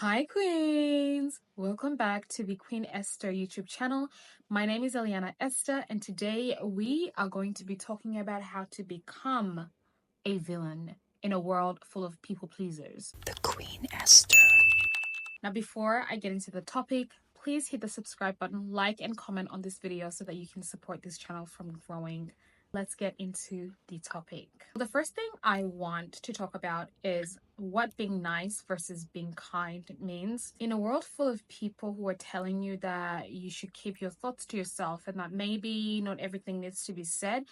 Hi Queens! Welcome back to the Queen Esther YouTube channel. My name is Eliana Esther and today we are going to be talking about how to become a villain in a world full of people pleasers. The Queen Esther. Now before I get into the topic, please hit the subscribe button, like and comment on this video so that you can support this channel from growing. Let's get into the topic. The first thing I want to talk about is what being nice versus being kind means. In a world full of people who are telling you that you should keep your thoughts to yourself and that maybe not everything needs to be said,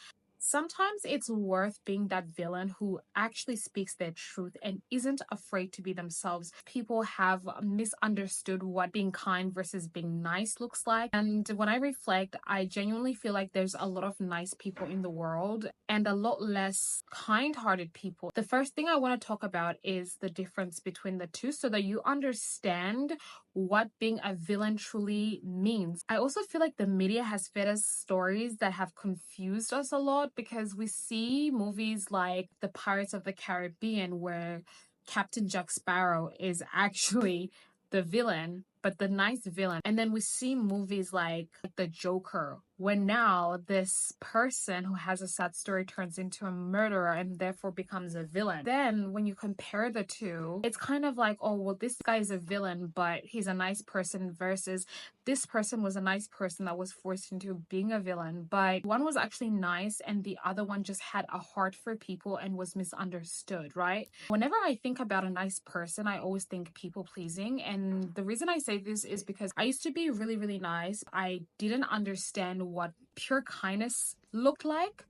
sometimes it's worth being that villain who actually speaks their truth and isn't afraid to be themselves. People have misunderstood what being kind versus being nice looks like. And when I reflect, I genuinely feel like there's a lot of nice people in the world and a lot less kind-hearted people. The first thing I want to talk about is the difference between the two so that you understand what being a villain truly means. I also feel like the media has fed us stories that have confused us a lot because we see movies like The Pirates of the Caribbean where Captain Jack Sparrow is actually the villain, but the nice villain. And then we see movies like The Joker, where now this person who has a sad story turns into a murderer and therefore becomes a villain. Then when you compare the two, it's kind of like, oh, well, this guy is a villain, but he's a nice person versus this person was a nice person that was forced into being a villain. But one was actually nice and the other one just had a heart for people and was misunderstood, right? Whenever I think about a nice person, I always think people pleasing. And the reason I say this is because I used to be really, really nice. I didn't understand what pure kindness looked like.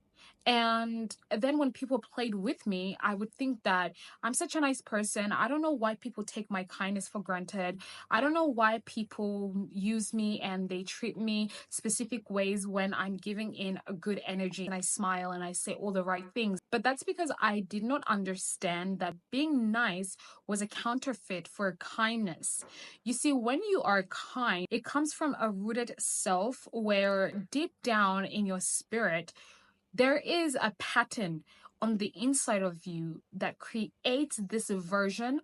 And then when people played with me, I would think that I'm such a nice person. I don't know why people take my kindness for granted. I don't know why people use me and they treat me specific ways when I'm giving in a good energy and I smile and I say all the right things. But that's because I did not understand that being nice was a counterfeit for kindness. You see, when you are kind, it comes from a rooted self where deep down in your spirit, there is a pattern on the inside of you that creates this version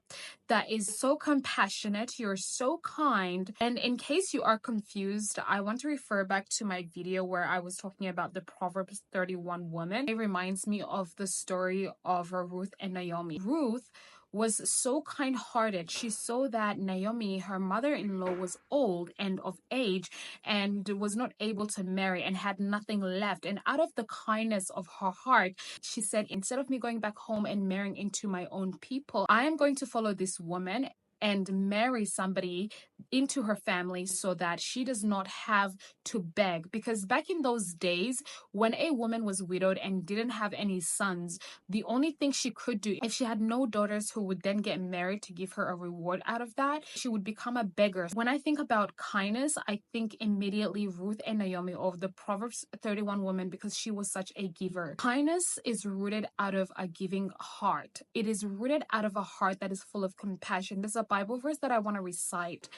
that is so compassionate, you're so kind. And in case you are confused, I want to refer back to my video where I was talking about the Proverbs 31 woman. It reminds me of the story of Ruth and Naomi. Ruth was so kind-hearted. She saw that Naomi, her mother-in-law, was old and of age and was not able to marry and had nothing left. And out of the kindness of her heart, she said, instead of me going back home and marrying into my own people, I am going to follow this woman and marry somebody into her family so that she does not have to beg. Because back in those days, when a woman was widowed and didn't have any sons, the only thing she could do, if she had no daughters who would then get married to give her a reward out of that, she would become a beggar. When I think about kindness, I think immediately Ruth and Naomi of the Proverbs 31 woman because she was such a giver. Kindness is rooted out of a giving heart. It is rooted out of a heart that is full of compassion. There's a Bible verse that I want to recite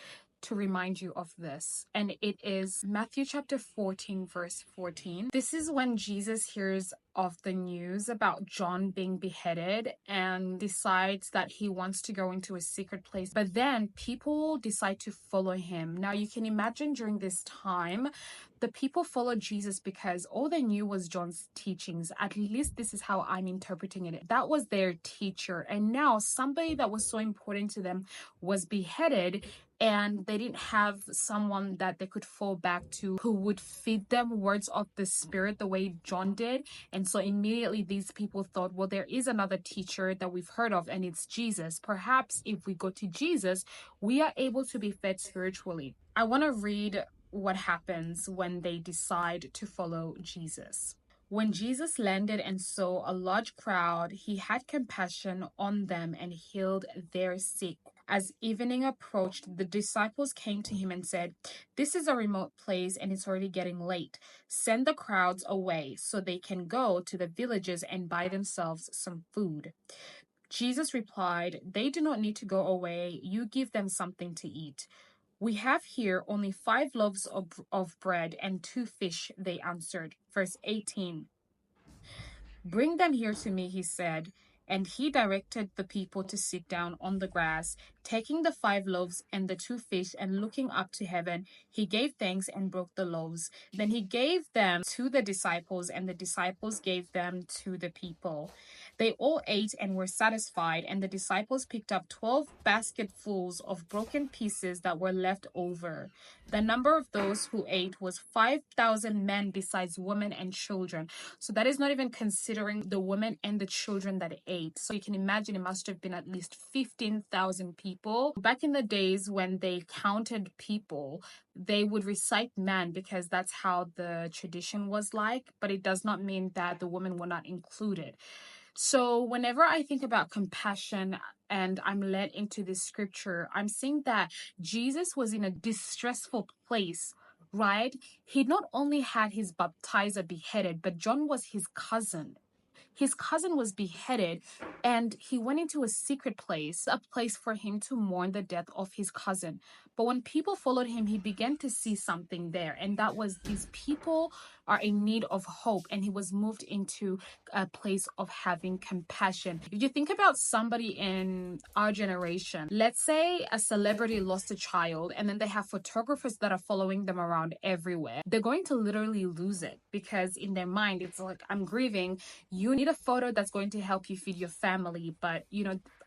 to remind you of this, and it is Matthew chapter 14 verse 14. This is when Jesus hears of the news about John being beheaded and decides that he wants to go into a secret place, but then people decide to follow him. Now you can imagine during this time the people followed Jesus because all they knew was John's teachings. At least this is how I'm interpreting it. That was their teacher, and now somebody that was so important to them was beheaded and they didn't have someone that they could fall back to who would feed them words of the Spirit the way John did. And so immediately these people thought, well, there is another teacher that we've heard of and it's Jesus. Perhaps if we go to Jesus, we are able to be fed spiritually. I want to read what happens when they decide to follow Jesus. When Jesus landed and saw a large crowd, he had compassion on them and healed their sick. As evening approached, the disciples came to him and said, "This is a remote place and it's already getting late. Send the crowds away so they can go to the villages and buy themselves some food." Jesus replied, "They do not need to go away. You give them something to eat." "We have here only 5 loaves of bread and 2 fish," they answered. Verse 18. "Bring them here to me," he said. And he directed the people to sit down on the grass. Taking the 5 loaves and the 2 fish and looking up to heaven, he gave thanks and broke the loaves. Then he gave them to the disciples, and the disciples gave them to the people. They all ate and were satisfied, and the disciples picked up 12 basketfuls of broken pieces that were left over. The number of those who ate was 5,000 men, besides women and children. So that is not even considering the women and the children that ate. So you can imagine it must have been at least 15,000 people. Back in the days when they counted people, they would recite man because that's how the tradition was like, but it does not mean that the women were not included. So whenever I think about compassion and I'm led into this scripture, I'm seeing that Jesus was in a distressful place, right? He not only had his baptizer beheaded, but John was his cousin. His cousin was beheaded, and he went into a secret place, a place for him to mourn the death of his cousin. But when people followed him, he began to see something there, and that was these people are in need of hope, and he was moved into a place of having compassion. If you think about somebody in our generation, let's say a celebrity lost a child, and then they have photographers that are following them around everywhere, they're going to literally lose it because in their mind, it's like, I'm grieving. You need a photo that's going to help you feed your family, but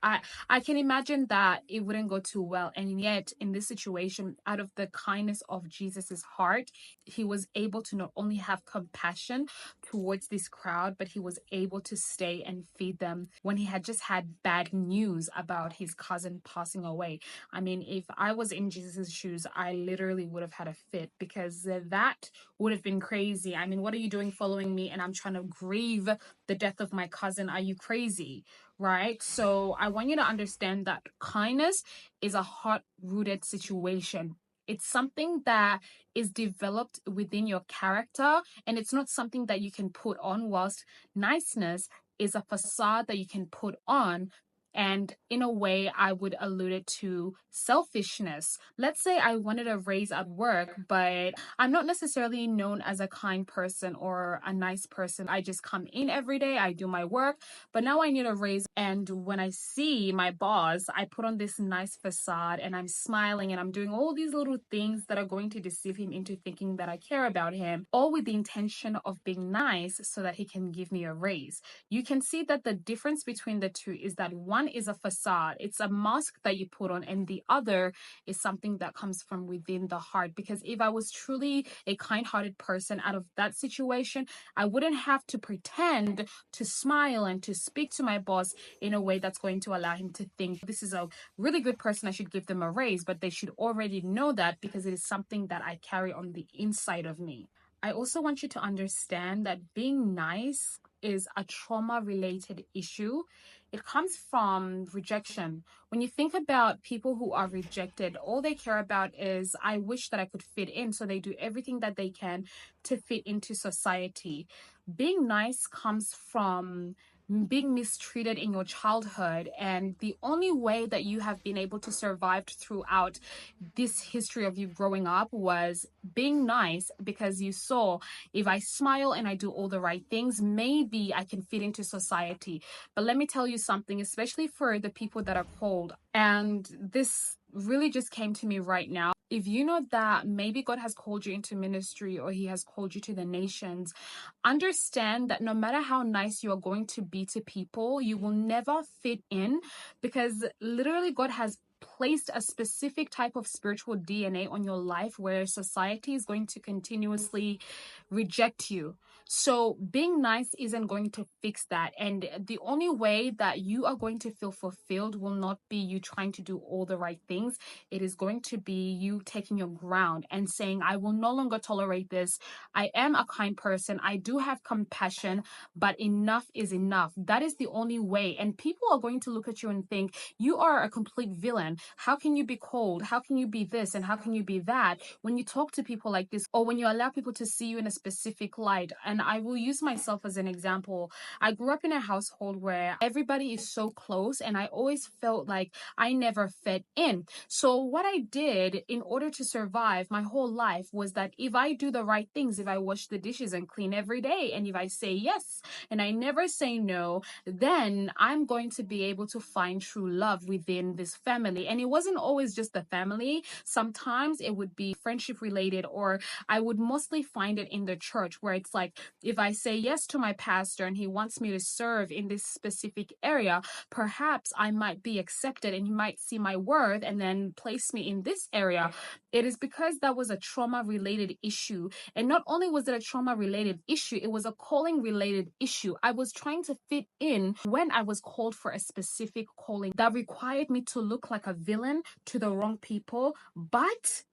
I can imagine that it wouldn't go too well. And yet in this situation, out of the kindness of Jesus's heart, he was able to not only have compassion towards this crowd, but he was able to stay and feed them when he had just had bad news about his cousin passing away. I mean, if I was in Jesus's shoes, I literally would have had a fit because that would have been crazy. I mean, what are you doing following me? And I'm trying to grieve the death of my cousin. Are you crazy? Right? So I want you to understand that kindness is a heart-rooted situation. It's something that is developed within your character, and it's not something that you can put on, whilst niceness is a facade that you can put on. And in a way, I would allude it to selfishness. Let's say I wanted a raise at work, but I'm not necessarily known as a kind person or a nice person. I just come in every day, I do my work, but now I need a raise. And when I see my boss, I put on this nice facade and I'm smiling and I'm doing all these little things that are going to deceive him into thinking that I care about him, all with the intention of being nice so that he can give me a raise. You can see that the difference between the two is that one is a facade, it's a mask that you put on, and the other is something that comes from within the heart. Because if I was truly a kind-hearted person out of that situation, I wouldn't have to pretend to smile and to speak to my boss in a way that's going to allow him to think this is a really good person, I should give them a raise. But they should already know that because it is something that I carry on the inside of me. I also want you to understand that being nice is a trauma-related issue. It comes from rejection. When you think about people who are rejected, all they care about is, I wish that I could fit in. So they do everything that they can to fit into society. Being nice comes from being mistreated in your childhood, and the only way that you have been able to survive throughout this history of you growing up was being nice, because you saw, if I smile and I do all the right things, maybe I can fit into society. But let me tell you something, especially for the people that are cold, and this really just came to me right now. If you know that maybe God has called you into ministry or he has called you to the nations, understand that no matter how nice you are going to be to people, you will never fit in, because literally God has placed a specific type of spiritual DNA on your life where society is going to continuously reject you. So being nice isn't going to fix that. And the only way that you are going to feel fulfilled will not be you trying to do all the right things. It is going to be you taking your ground and saying, I will no longer tolerate this. I am a kind person. I do have compassion, but enough is enough. That is the only way. And people are going to look at you and think you are a complete villain. How can you be cold? How can you be this? And how can you be that? When you talk to people like this, or when you allow people to see you in a specific light. And I will use myself as an example. I grew up in a household where everybody is so close, and I always felt like I never fit in. So what I did in order to survive my whole life was that if I do the right things, if I wash the dishes and clean every day, and if I say yes and I never say no, then I'm going to be able to find true love within this family. And it wasn't always just the family. Sometimes it would be friendship related, or I would mostly find it in the church, where it's like, if I say yes to my pastor and he wants me to serve in this specific area, perhaps I might be accepted and he might see my worth and then place me in this area. It is because that was a trauma related issue. And not only was it a trauma related issue, it was a calling related issue. I was trying to fit in when I was called for a specific calling that required me to look like a villain to the wrong people. But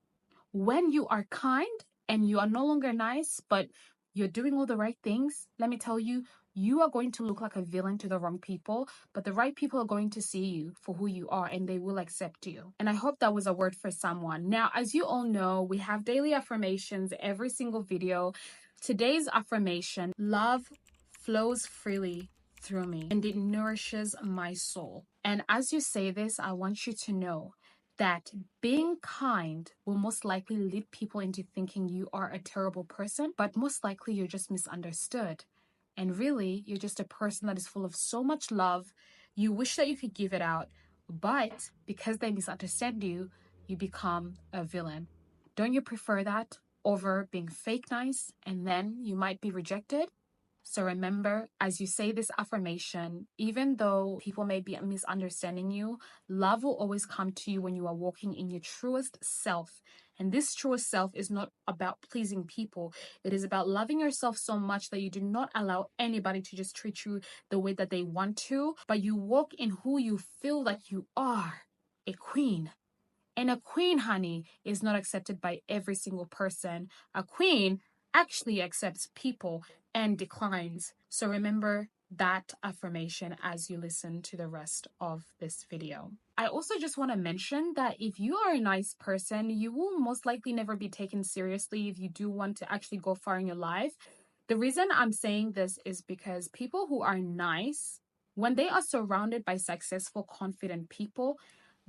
when you are kind and you are no longer nice, but you're doing all the right things, let me tell you, you are going to look like a villain to the wrong people, but the right people are going to see you for who you are and they will accept you. And I hope that was a word for someone. Now, as you all know, we have daily affirmations every single video. Today's affirmation: love flows freely through me and it nourishes my soul. And as you say this, I want you to know that being kind will most likely lead people into thinking you are a terrible person, but most likely you're just misunderstood. And really, you're just a person that is full of so much love. You wish that you could give it out, but because they misunderstand you, you become a villain. Don't you prefer that over being fake nice and then you might be rejected? So remember, as you say this affirmation, even though people may be misunderstanding you, love will always come to you when you are walking in your truest self. And this truest self is not about pleasing people. It is about loving yourself so much that you do not allow anybody to just treat you the way that they want to, but you walk in who you feel like you are, a queen. And a queen, honey, is not accepted by every single person. A queen actually accepts people and declines. So remember that affirmation as you listen to the rest of this video. I also just want to mention that if you are a nice person, you will most likely never be taken seriously if you do want to actually go far in your life. The reason I'm saying this is because people who are nice, when they are surrounded by successful, confident people,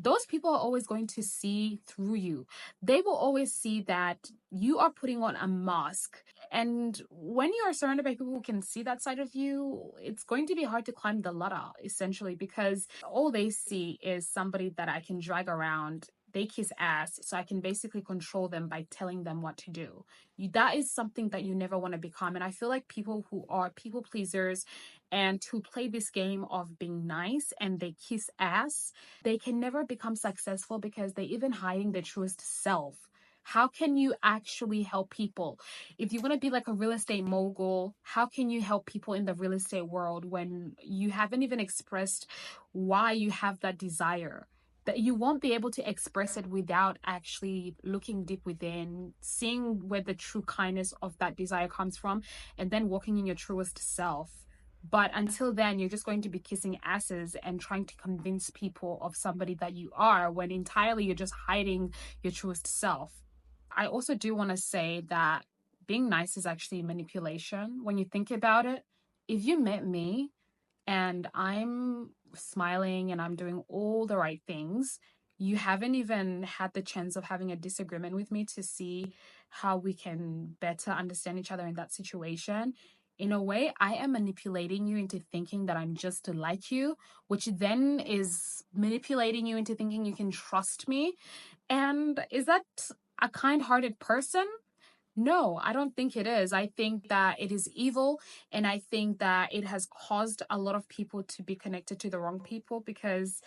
those people are always going to see through you. They will always see that you are putting on a mask. And when you are surrounded by people who can see that side of you, it's going to be hard to climb the ladder, essentially, because all they see is somebody that I can drag around. They kiss ass, so I can basically control them by telling them what to do. That is something that you never want to become. And I feel like people who are people pleasers and who play this game of being nice and they kiss ass, they can never become successful because they're even hiding their truest self. How can you actually help people? If you want to be like a real estate mogul, how can you help people in the real estate world when you haven't even expressed why you have that desire? That you won't be able to express it without actually looking deep within, seeing where the true kindness of that desire comes from, and then walking in your truest self. But until then, you're just going to be kissing asses and trying to convince people of somebody that you are, when entirely you're just hiding your truest self. I also do want to say that being nice is actually manipulation. When you think about it, if you met me and I'm smiling and I'm doing all the right things, you haven't even had the chance of having a disagreement with me to see how we can better understand each other in that situation. In a way, I am manipulating you into thinking that I'm just like you, which then is manipulating you into thinking you can trust me. And is that a kind-hearted person? No, I don't think it is. I think that it is evil, and I think that it has caused a lot of people to be connected to the wrong people, because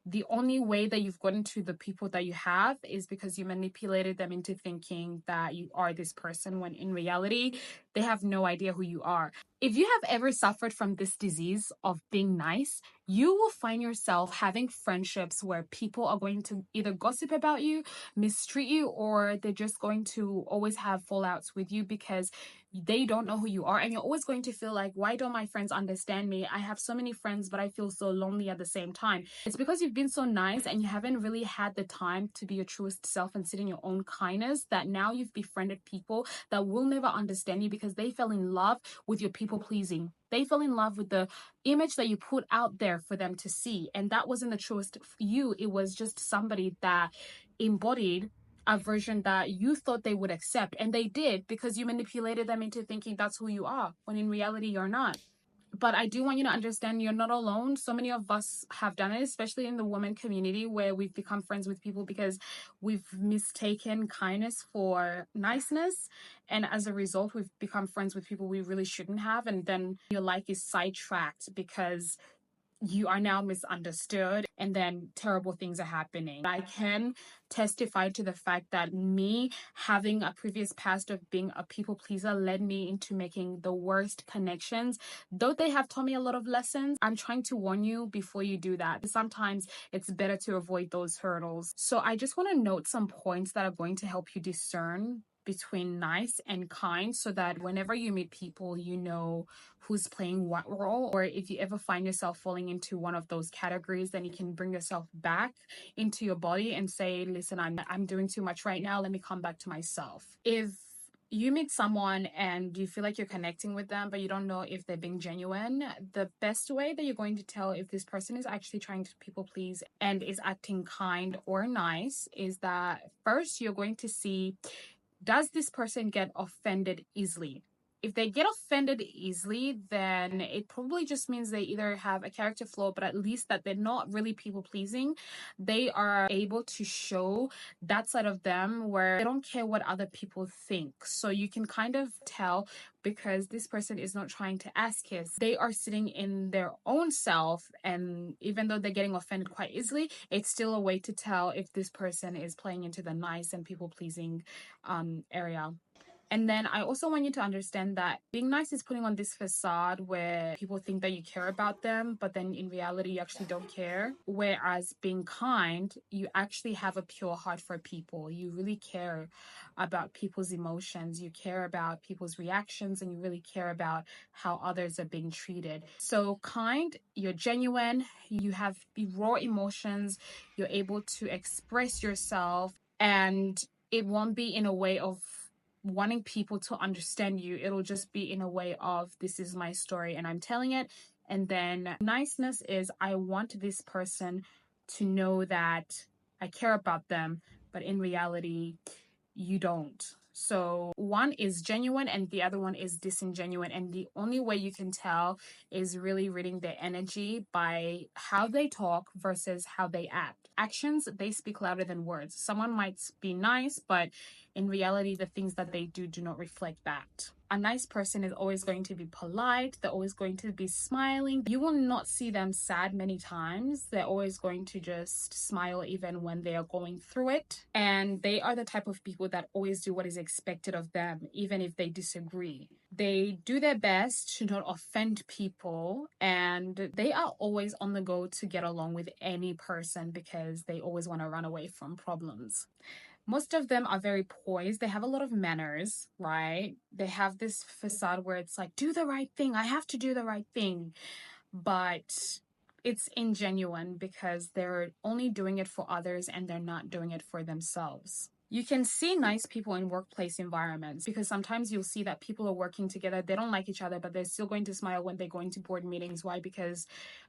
the only way that you've gotten to the people that you have is because you manipulated them into thinking that you are this person, when in reality, they have no idea who you are. If you have ever suffered from this disease of being nice, you will find yourself having friendships where people are going to either gossip about you, mistreat you, or they're just going to always have fallouts with you because they don't know who you are. And you're always going to feel like, why don't my friends understand me? I have so many friends, but I feel so lonely at the same time. It's because you've been so nice and you haven't really had the time to be your truest self and sit in your own kindness, that now you've befriended people that will never understand you because they fell in love with your people pleasing. They fell in love with the image that you put out there for them to see. And that wasn't the truest you. It was just somebody that embodied a version that you thought they would accept. And they did, because you manipulated them into thinking that's who you are, when in reality, you're not. But I do want you to understand you're not alone. So many of us have done it, especially in the women community, where we've become friends with people because we've mistaken kindness for niceness. And as a result, we've become friends with people we really shouldn't have. And then your life is sidetracked because you are now misunderstood, and then terrible things are happening. I can testify to the fact that me having a previous past of being a people pleaser led me into making the worst connections. Though they have taught me a lot of lessons, I'm trying to warn you before you do that. Sometimes it's better to avoid those hurdles. So I just want to note some points that are going to help you discern between nice and kind, so that whenever you meet people, you know who's playing what role. Or if you ever find yourself falling into one of those categories, then you can bring yourself back into your body and say, listen, I'm doing too much right now. Let me come back to myself. If you meet someone and you feel like you're connecting with them, but you don't know if they're being genuine, the best way that you're going to tell if this person is actually trying to people please and is acting kind or nice is that first you're going to see, does this person get offended easily? If they get offended easily, then it probably just means they either have a character flaw, but at least that they're not really people pleasing. They are able to show that side of them where they don't care what other people think. So you can kind of tell, because this person is not trying to ass kiss. They are sitting in their own self, and even though they're getting offended quite easily, it's still a way to tell if this person is playing into the nice and people pleasing area. And then I also want you to understand that being nice is putting on this facade where people think that you care about them, but then in reality, you actually don't care. Whereas being kind, you actually have a pure heart for people. You really care about people's emotions. You care about people's reactions, and you really care about how others are being treated. So kind, you're genuine, you have raw emotions, you're able to express yourself, and it won't be in a way of wanting people to understand you. It'll just be in a way of, this is my story and I'm telling it. And then niceness is, I want this person to know that I care about them, but in reality, you don't. So one is genuine and the other one is disingenuine. And the only way you can tell is really reading their energy by how they talk versus how they act. Actions, they speak louder than words. Someone might be nice, but in reality, the things that they do not reflect that. A nice person is always going to be polite. They're always going to be smiling. You will not see them sad many times. They're always going to just smile even when they are going through it. And they are the type of people that always do what is expected of them, even if they disagree. They do their best to not offend people, and they are always on the go to get along with any person because they always want to run away from problems. Most of them are very poised. They have a lot of manners, right? They have this facade where it's like, do the right thing. I have to do the right thing. But it's ingenuine because they're only doing it for others and they're not doing it for themselves. You can see nice people in workplace environments because sometimes you'll see that people are working together. They don't like each other, but they're still going to smile when they go into board meetings. Why? Because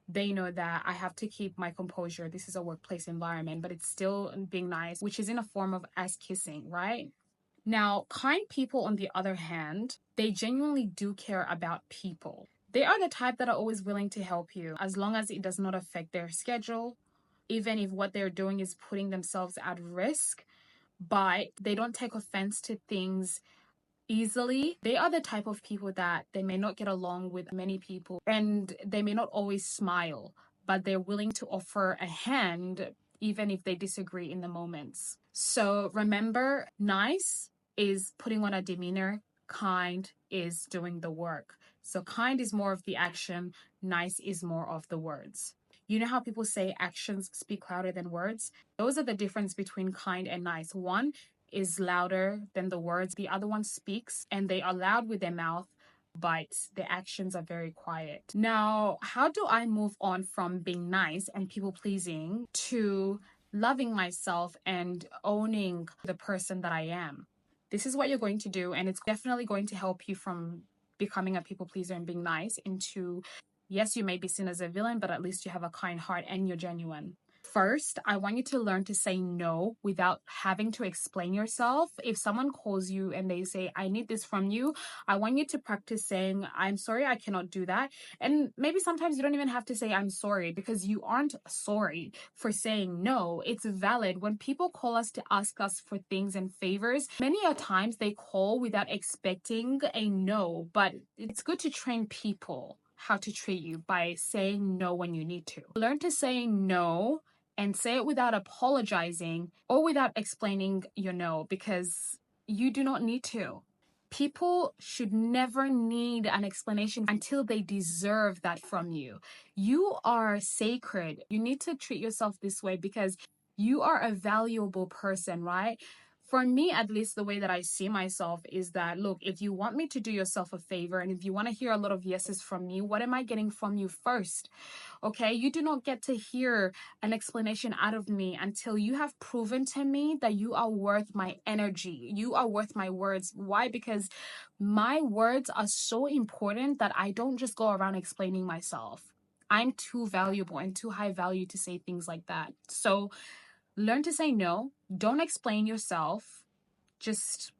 they know that I have to keep my composure. This is a workplace environment, but it's still being nice, which is in a form of ass kissing, right? Now, kind people, on the other hand, they genuinely do care about people. They are the type that are always willing to help you as long as it does not affect their schedule, even if what they're doing is putting themselves at risk. But they don't take offense to things easily. They are the type of people that they may not get along with many people and they may not always smile, but they're willing to offer a hand even if they disagree in the moments. So remember, nice is putting on a demeanor. kind is doing the work. So kind is more of the action, nice is more of the words. You know how people say actions speak louder than words? Those are the difference between kind and nice. One is louder than the words, the other one speaks and they are loud with their mouth, but the actions are very quiet. Now, how do I move on from being nice and people pleasing to loving myself and owning the person that I am? This is what you're going to do, and it's definitely going to help you from becoming a people pleaser and being nice into, yes, you may be seen as a villain, but at least you have a kind heart and you're genuine. First, I want you to learn to say no without having to explain yourself. If someone calls you and they say, I need this from you, I want you to practice saying, I'm sorry, I cannot do that. And maybe sometimes you don't even have to say, I'm sorry, because you aren't sorry for saying no. It's valid. When people call us to ask us for things and favors, many a times they call without expecting a no, but it's good to train people how to treat you by saying no when you need to. Learn to say no and say it without apologizing or without explaining your no, because you do not need to. People should never need an explanation until they deserve that from you. You are sacred. You need to treat yourself this way because you are a valuable person, right? For me, at least, the way that I see myself is that, look, if you want me to do yourself a favor and if you want to hear a lot of yeses from me, what am I getting from you first? Okay, you do not get to hear an explanation out of me until you have proven to me that you are worth my energy. You are worth my words. Why? Because my words are so important that I don't just go around explaining myself. I'm too valuable and too high value to say things like that. So learn to say no. Don't explain yourself. Just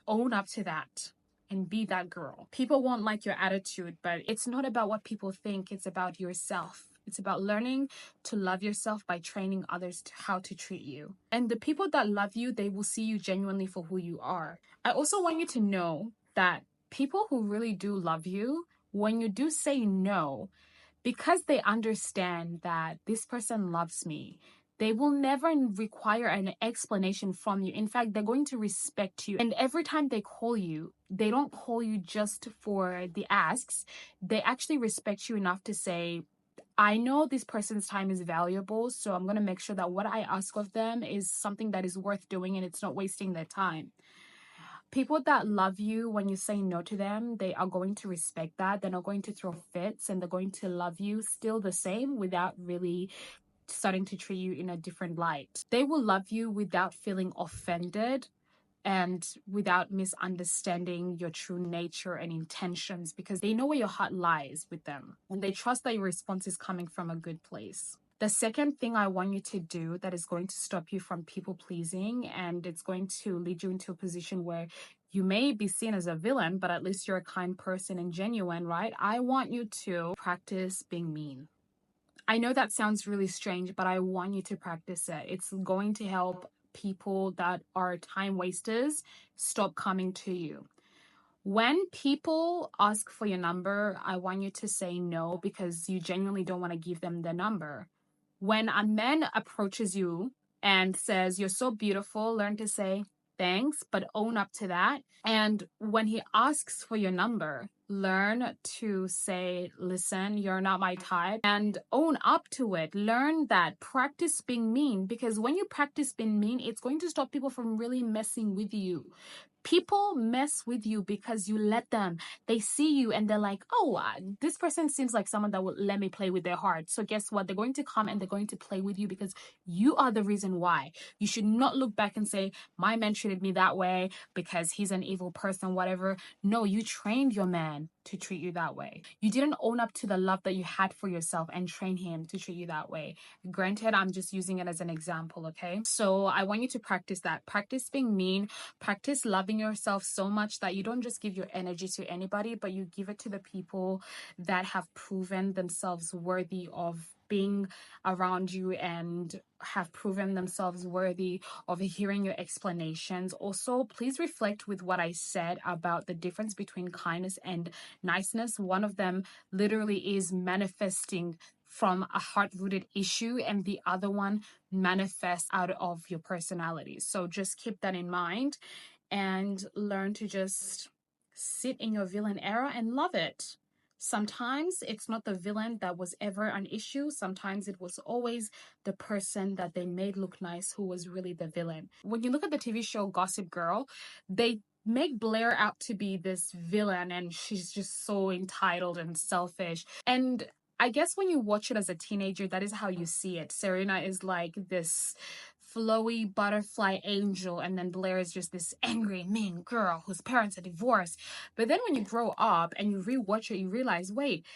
own up to that and be that girl. People won't like your attitude, but it's not about what people think. It's about yourself. It's about learning to love yourself by training others to how to treat you. And the people that love you, they will see you genuinely for who you are. I also want you to know that people who really do love you, when you do say no, because they understand that this person loves me, they will never require an explanation from you. In fact, they're going to respect you. And every time they call you, they don't call you just for the asks. They actually respect you enough to say, I know this person's time is valuable, so I'm going to make sure that what I ask of them is something that is worth doing and it's not wasting their time. People that love you, when you say no to them, they are going to respect that. They're not going to throw fits and they're going to love you still the same without really starting to treat you in a different light. They will love you without feeling offended and without misunderstanding your true nature and intentions, because they know where your heart lies with them and they trust that your response is coming from a good place. The second thing I want you to do that is going to stop you from people pleasing and it's going to lead you into a position where you may be seen as a villain, but at least you're a kind person and genuine, right? I want you to practice being mean. I know that sounds really strange, but I want you to practice it. It's going to help people that are time wasters stop coming to you. When people ask for your number, I want you to say no because you genuinely don't want to give them their number. When a man approaches you and says, you're so beautiful, learn to say thanks, but own up to that. And when he asks for your number, learn to say, listen, you're not my type, and own up to it. Learn that. Practice being mean, because when you practice being mean, it's going to stop people from really messing with you. People mess with you because you let them. They see you and they're like, oh, this person seems like someone that will let me play with their heart. So guess what? They're going to come and they're going to play with you because you are the reason why. You should not look back and say, my man treated me that way because he's an evil person, whatever. No, you trained your man to treat you that way. You didn't own up to the love that you had for yourself and train him to treat you that way. Granted, I'm just using it as an example, okay? So I want you to practice that. Practice being mean. Practice loving yourself so much that you don't just give your energy to anybody, but you give it to the people that have proven themselves worthy of being around you and have proven themselves worthy of hearing your explanations. Also, please reflect with what I said about the difference between kindness and niceness. One of them literally is manifesting from a heart-rooted issue, and the other one manifests out of your personality. So just keep that in mind and learn to just sit in your villain era and love it. Sometimes it's not the villain that was ever an issue. Sometimes it was always the person that they made look nice who was really the villain. When you look at the TV show Gossip Girl, they make Blair out to be this villain and she's just so entitled and selfish. And I guess when you watch it as a teenager, that is how you see it. Serena is like this flowy butterfly angel, and then Blair is just this angry, mean girl whose parents are divorced. But then when you grow up and you rewatch it, you realize, wait,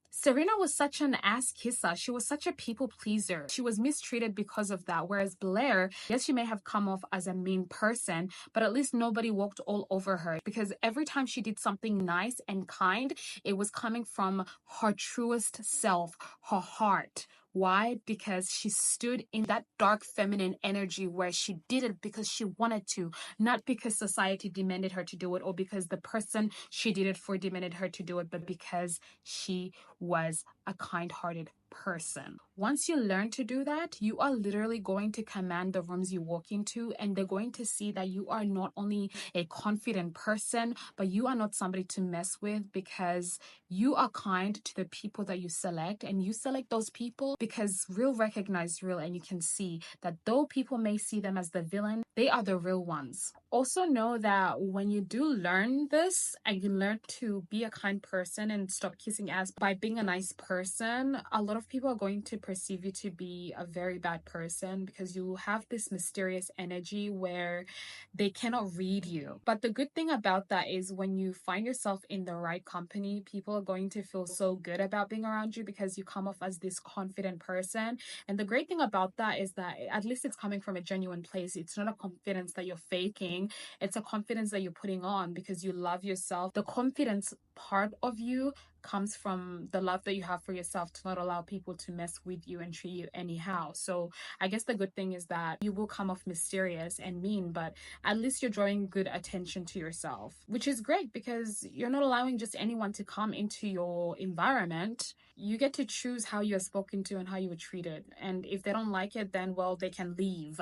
Serena was such an ass kisser. She was such a people pleaser. She was mistreated because of that. Whereas Blair, yes, she may have come off as a mean person, but at least nobody walked all over her, because every time she did something nice and kind, it was coming from her truest self, her heart. Why? Because she stood in that dark feminine energy where she did it because she wanted to, not because society demanded her to do it or because the person she did it for demanded her to do it, but because she was a kind-hearted person. Once you learn to do that, you are literally going to command the rooms you walk into, and they're going to see that you are not only a confident person, but you are not somebody to mess with, because you are kind to the people that you select, and you select those people because real recognize real, and you can see that though people may see them as the villain, they are the real ones. Also know that when you do learn this and you learn to be a kind person and stop kissing ass by being a nice person, a lot of people are going to perceive you to be a very bad person because you have this mysterious energy where they cannot read you. But the good thing about that is when you find yourself in the right company, people are going to feel so good about being around you because you come off as this confident person. And the great thing about that is that at least it's coming from a genuine place. It's not a confidence that you're faking. It's a confidence that you're putting on because you love yourself. The confidence part of you comes from the love that you have for yourself to not allow people to mess with you and treat you anyhow. So I guess the good thing is that you will come off mysterious and mean, but at least you're drawing good attention to yourself, which is great because you're not allowing just anyone to come into your environment. You get to choose how you are spoken to and how you are treated. And if they don't like it, then well, they can leave.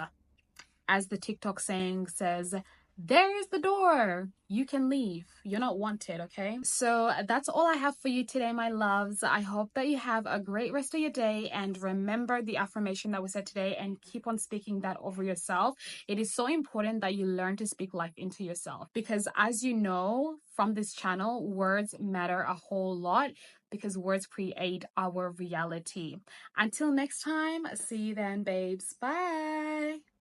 As the TikTok saying says, there's the door. You can leave. You're not wanted, okay? So that's all I have for you today, my loves. I hope that you have a great rest of your day, and remember the affirmation that we said today and keep on speaking that over yourself. It is so important that you learn to speak life into yourself because, as you know from this channel, words matter a whole lot because words create our reality. Until next time, see you then, babes. Bye.